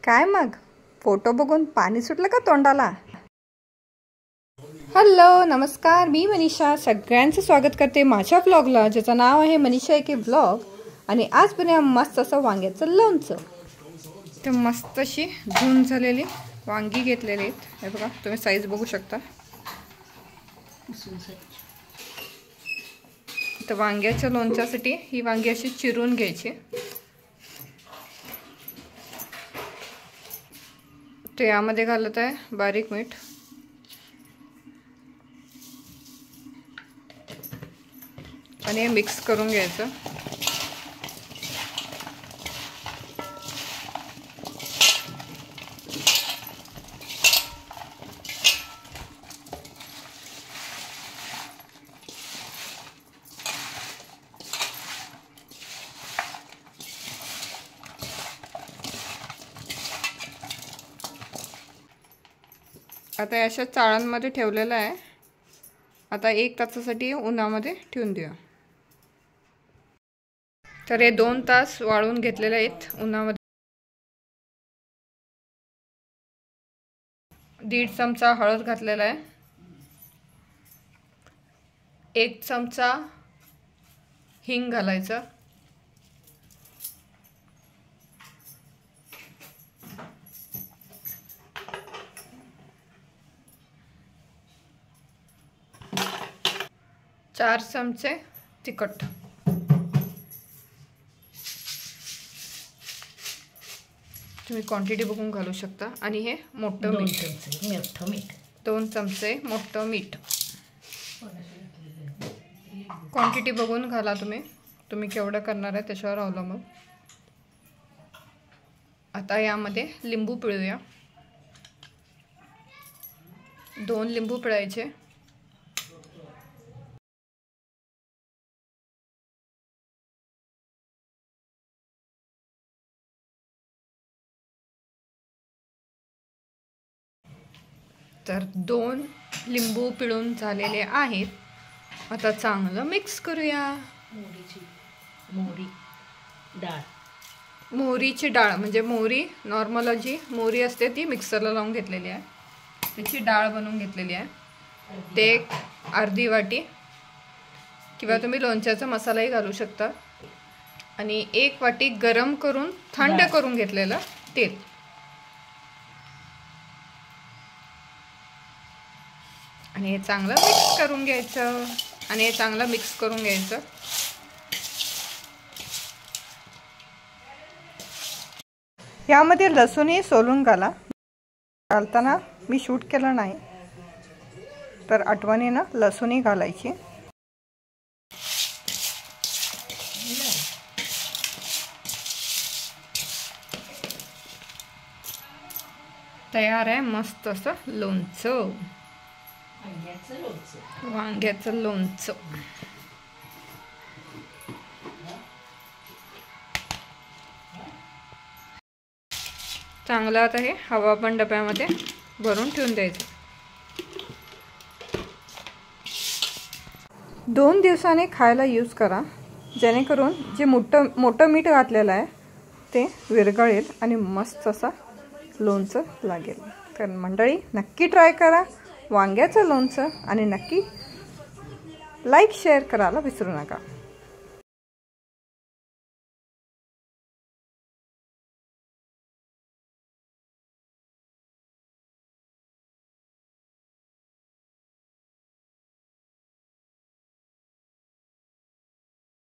काय मग फोटो बघून पाणी सुटलं का तोंडाला? हॅलो नमस्कार, मी मनीषा सगळ्यांचं स्वागत करते माझ्या ब्लॉगला, ज्याचं नाव आहे मनीषा एके ब्लॉग. आणि आज बनवूया मस्त असं वांग्याचं लोणचं. तर मस्त अशी धुवून झालेली वांगी घेतलेली आहेत. हे बघा, तुम्ही साईज बघू शकता. तर वांग्याच्या लोणच्यासाठी ही वांगी अशी चिरून घ्यायची. तर यामध्ये घालत आहे बारीक मीठ, आणि हे मिक्स करून घ्यायचं. आता अशा चाळांमध्ये ठेवलेलं आहे. आता 1 तासासाठी उन्हामध्ये ठेवून देऊया. तर हे 2 तास वाळून घेतलेले आहेत उन्हामध्ये. 1.5 चमचा हळद घातलेला आहे, 1 चमचा हिंग घालायचं, 4 चमचे तिखट, तुम्ही क्वांटिटी बघून घालू शकता. आणि हे मोठं मीठ, 2 चमचे मोठं मीठ. क्वांटिटी बघून घाला तुम्ही केवढं करणार आहे त्याच्यावर अवलंबून. आता यामध्ये लिंबू पिळूया. 2 लिंबू पिळायचे. तर 2 लिंबू पिळून झालेले आहेत. आता चांगलं मिक्स करूया. मोहरीची डाळ म्हणजे मोहरी नॉर्मल जी मोहरी असते ती मिक्सरला लावून घेतलेली आहे. त्याची डाळ बनवून घेतलेली आहे. ते 1/2 वाटी, किंवा तुम्ही लोणच्याचा मसालाही घालू शकता. आणि 1 वाटी गरम करून थंड करून घेतलेलं तेल. आणि हे चांगलं मिक्स करून घ्यायचं. यामध्ये लसूणही सोलून घालताना मी शूट केलं नाही, तर आठवणीनं लसूणही घालायची. तयार आहे मस्त असं लोणचं, वांग्याचं लोणचं. चांगलं आता हे हवाबंद डब्यामध्ये भरून ठेवून द्यायचं. 2 दिवसांनी खायला यूज करा, जेणेकरून जे मोठं मीठ घातलेलं आहे ते विरघळेल आणि मस्त असा लोणचं लागेल. तर मंडळी नक्की ट्राय करा वांग्याचं लोणचं, आणि नक्की लाईक शेअर करायला विसरू नका.